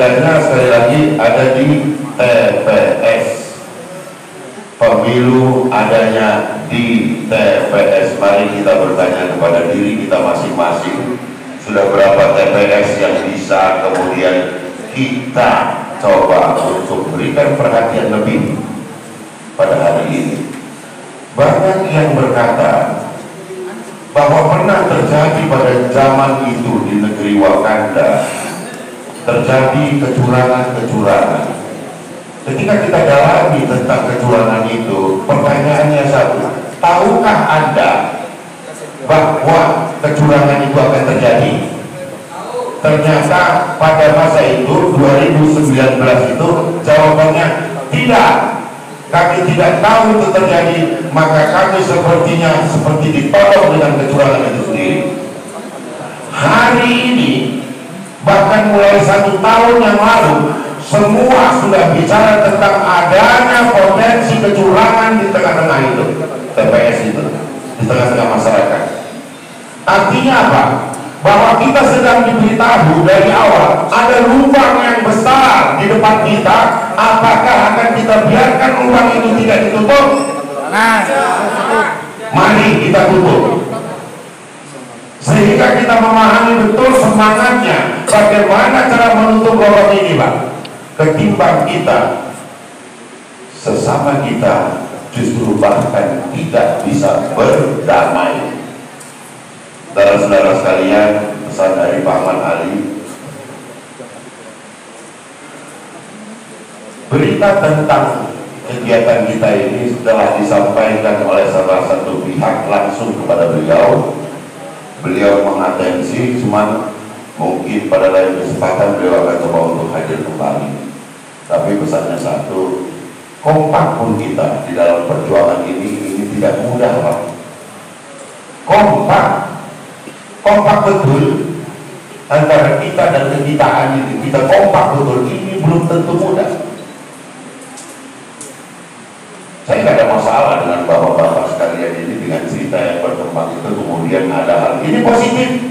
adanya sekali lagi ada di TPS. Pemilu adanya di TPS. Mari kita bertanya kepada diri kita masing-masing, sudah berapa TPS yang bisa kemudian kita coba untuk berikan perhatian lebih pada hari ini. Banyak yang berkata bahwa pernah terjadi pada zaman itu di negeri Wakanda, terjadi kecurangan-kecurangan. Ketika kita dalami tentang kecurangan itu, pertanyaannya satu, tahukah Anda bahwa kecurangan itu akan terjadi? Ternyata pada masa itu 2019 itu jawabannya tidak. Kami tidak tahu itu terjadi, maka kami sepertinya seperti ditolong dengan kecurangan itu sendiri. Hari ini, bahkan mulai 1 tahun yang lalu, semua sudah bicara tentang adanya potensi kecurangan di tengah-tengah itu, TPS itu, di tengah-tengah masyarakat. Artinya apa? Bahwa kita sedang diberitahu dari awal ada lubang yang besar di depan kita. Apakah akan kita biarkan lubang itu tidak ditutup? Mari kita tutup, sehingga kita memahami betul semangatnya bagaimana cara menutup lubang ini, Pak. Ketimbang kita sesama kita justru bahkan tidak bisa berdamai. Saudara-saudara sekalian, pesan dari Pak Ahmad Ali, berita tentang kegiatan kita ini telah disampaikan oleh salah satu pihak langsung kepada beliau. Beliau mengatensi, cuman mungkin pada lain kesempatan beliau akan coba untuk hadir kembali. Tapi pesannya satu, kompak pun kita di dalam perjuangan ini tidak mudah, Pak. Kompak betul antara kita dan kekitaan ini, kita kompak betul, ini belum tentu mudah. Saya tidak ada masalah dengan bapak-bapak sekalian ini dengan cerita yang berkembang itu, kemudian ada hal ini positif.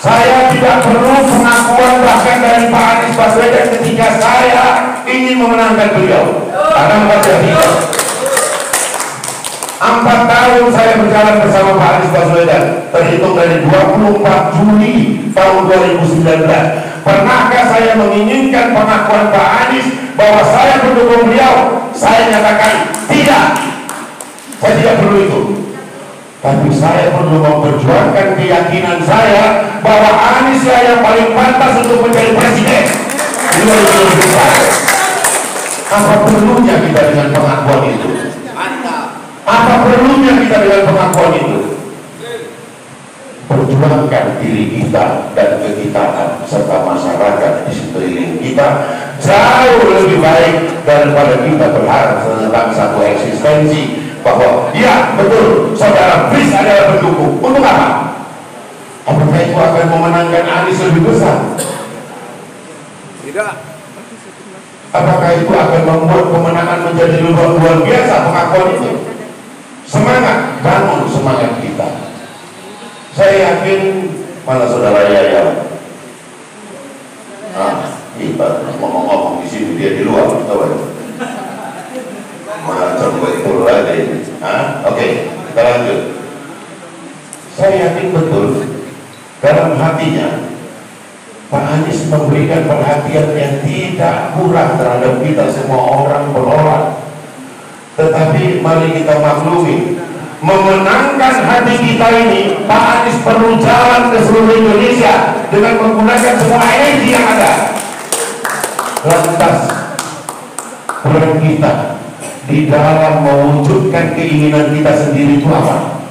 Saya tidak perlu pengakuan bahkan dari Pak Anies Baswedan ketika saya ingin memenangkan beliau, karena tidak. 4 tahun saya berjalan bersama Pak Anies Baswedan, terhitung dari 24 Juli tahun 2019. Pernahkah saya menginginkan pengakuan Pak Anies bahwa saya pendukung beliau? Saya nyatakan tidak. Saya tidak perlu itu. Tapi saya perlu memperjuangkan keyakinan saya bahwa Anies yang paling pantas untuk menjadi presiden. Apa perlunya kita dengan pengakuan itu? Apa perlunya kita dengan pengakuan itu? Perjuangkan diri kita dan kekitaan serta masyarakat di sekeliling kita jauh lebih baik daripada kita berharap tentang satu eksistensi bahwa ya betul saudara Bris adalah pendukung. Untuk apa? Apakah itu akan memenangkan Anies lebih besar? Tidak. Apakah itu akan membuat kemenangan menjadi luar biasa? Pengakuan itu semangat, bangun semangat kita. Saya yakin, mana saudara Yaya? Kita ngomong-ngomong di sini, dia di luar, coba. Coba itu lagi. Oke, kita lanjut. Saya yakin betul dalam hatinya Pak Anies memberikan perhatian yang tidak kurang terhadap kita semua orang berolak. Tetapi mari kita maklumi, memenangkan hati kita ini, Pak Anies perlu jalan ke seluruh Indonesia dengan menggunakan semua energi yang ada. Lantas peran kita di dalam mewujudkan keinginan kita sendiri itu apa?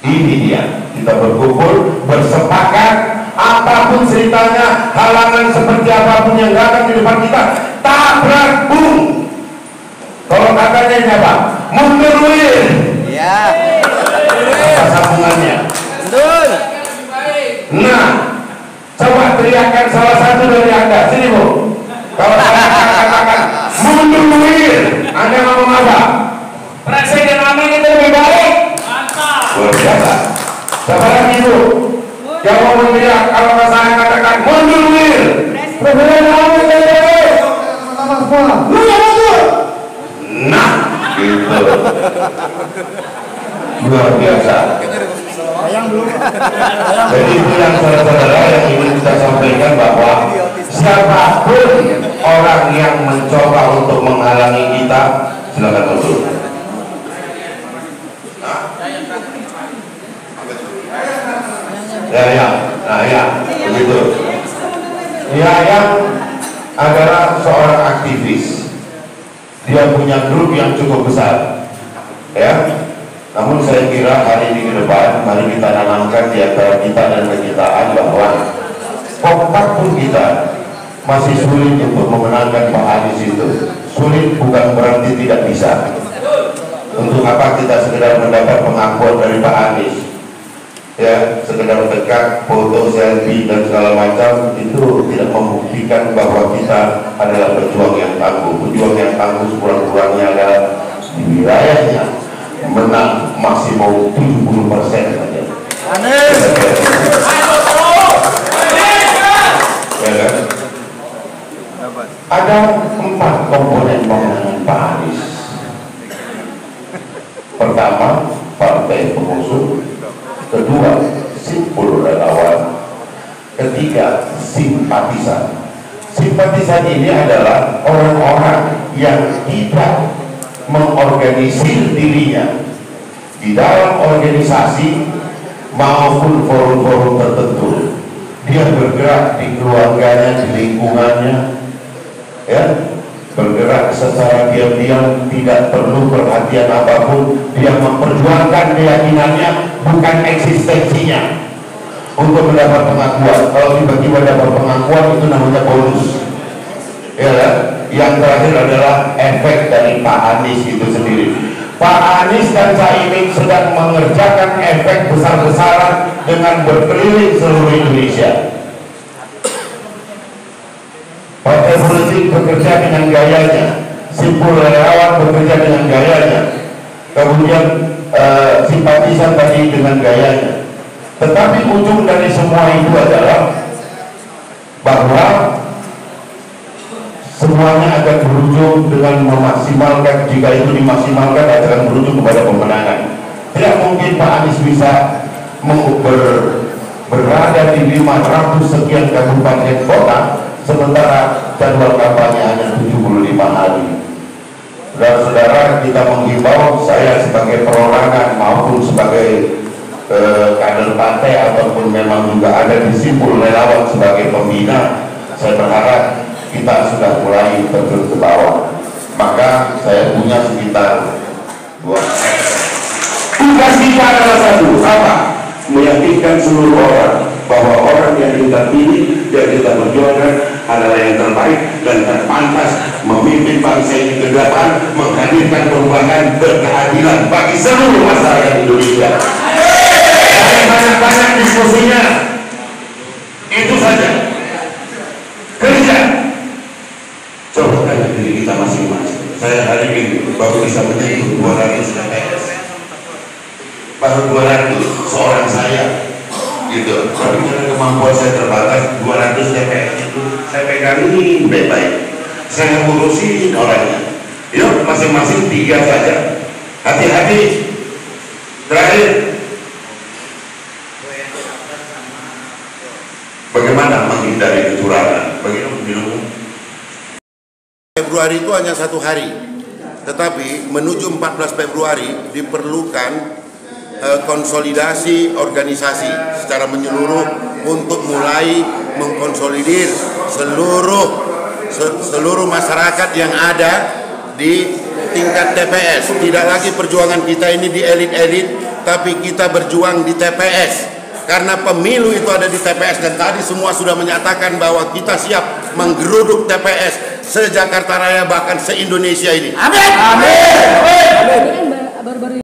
Ini dia, kita berkumpul, bersepakat, apapun ceritanya, halangan seperti apapun yang datang di depan kita, tabrak bung. Kalau katanya siapa? Mundur wir. Ya. Apa sambungannya? Betul. Nah, coba teriakan salah satu dari Anda. Sini Bu. Kalau saya katakan mundur wir, Anda ngomong apa? Presiden Amin itu lebih baik. Mantap. Luar biasa. Siapa lagi Bu? Jawab tidak, kalau saya katakan mundur. Nah, gitu. Luar biasa. Jadi itu yang saudara-saudara yang ingin kita sampaikan, bahwa siapapun orang yang mencoba untuk menghalangi kita, silakan mundur. Ya, begitu. Ya, yang adalah seorang aktivis, dia punya grup yang cukup besar, ya. Namun saya kira hari ini ke depan, mari kita tanamkan di antara kita dan kekitaan bahwa kompak pun kita masih sulit untuk memenangkan Pak Anies itu. Sulit bukan berarti tidak bisa. Untuk apa kita sekedar mendapat pengakuan dari Pak Anies, ya, sekedar dekat, foto, selfie dan segala macam, itu tidak membuktikan bahwa kita adalah pejuang yang tangguh. Pejuang yang tangguh sekurang-kurangnya adalah di wilayahnya menang maksimum 70% saja. Anies. Ya kan? Ada 4 komponen pemenangan Pak Anies. Pertama, partai pengusung. Kedua, simpul relawan. Ketiga, simpatisan. Simpatisan ini adalah orang-orang yang tidak mengorganisir dirinya di dalam organisasi maupun forum-forum tertentu. Dia bergerak di keluarganya, di lingkungannya, ya, bergerak secara diam-diam, tidak perlu perhatian apapun. Dia memperjuangkan keyakinannya, bukan eksistensinya, untuk mendapat pengakuan. Kalau tiba-tiba dapat pengakuan, itu namanya bonus, ya kan? Yang terakhir adalah efek dari Pak Anies itu sendiri. Pak Anies dan Caimin sedang mengerjakan efek besar-besaran dengan berkeliling seluruh Indonesia. Partai politik bekerja dengan gayanya, simpul relawan bekerja dengan gayanya, kemudian simpatisan tadi dengan gayanya. Tetapi ujung dari semua itu adalah bahwa semuanya akan berujung dengan memaksimalkan, jika itu dimaksimalkan akan berujung kepada pemenangan. Tidak mungkin Pak Anies bisa berada di 500 sekian kabupaten kota, sementara jadwal kampanye hanya 75 hari. Saudara-saudara, kita menghimbau, saya sebagai perorangan maupun sebagai kader partai ataupun memang juga ada di simpul relawan sebagai pembina, saya berharap kita sudah mulai terjun ke bawah. Maka saya punya sekitar 2 tugas kita adalah satu, apa? Meyakinkan seluruh orang bahwa orang yang kita pilih dan kita perjuangkan adalah yang terbaik dan terpantas memimpin bangsa ini ke depan, menghadirkan perubahan berkeadilan bagi seluruh masyarakat Indonesia. Banyak-banyak diskusinya, itu saja. Kerja. Coba tanya diri kita masing-masing. Saya hari ini baru bisa menyentuh 200 TPS. Baru 200, seorang saya, gitu. Tapi karena kemampuan saya terbatas, 200 TPS itu saya pegang ini baik-baik. Saya ngurusin orangnya. Yuk, masing-masing 3 saja. Hati-hati. Terakhir, bagaimana menghindari kecurangan? Bagaimana? Februari itu hanya 1 hari, tetapi menuju 14 Februari diperlukan konsolidasi organisasi secara menyeluruh untuk mulai mengkonsolidir seluruh masyarakat yang ada di tingkat TPS. Tidak lagi perjuangan kita ini di elit-elit, tapi kita berjuang di TPS. Karena pemilu itu ada di TPS, dan tadi semua sudah menyatakan bahwa kita siap menggeruduk TPS se-Jakarta Raya, bahkan se-Indonesia ini. Amin. Amin. Amin.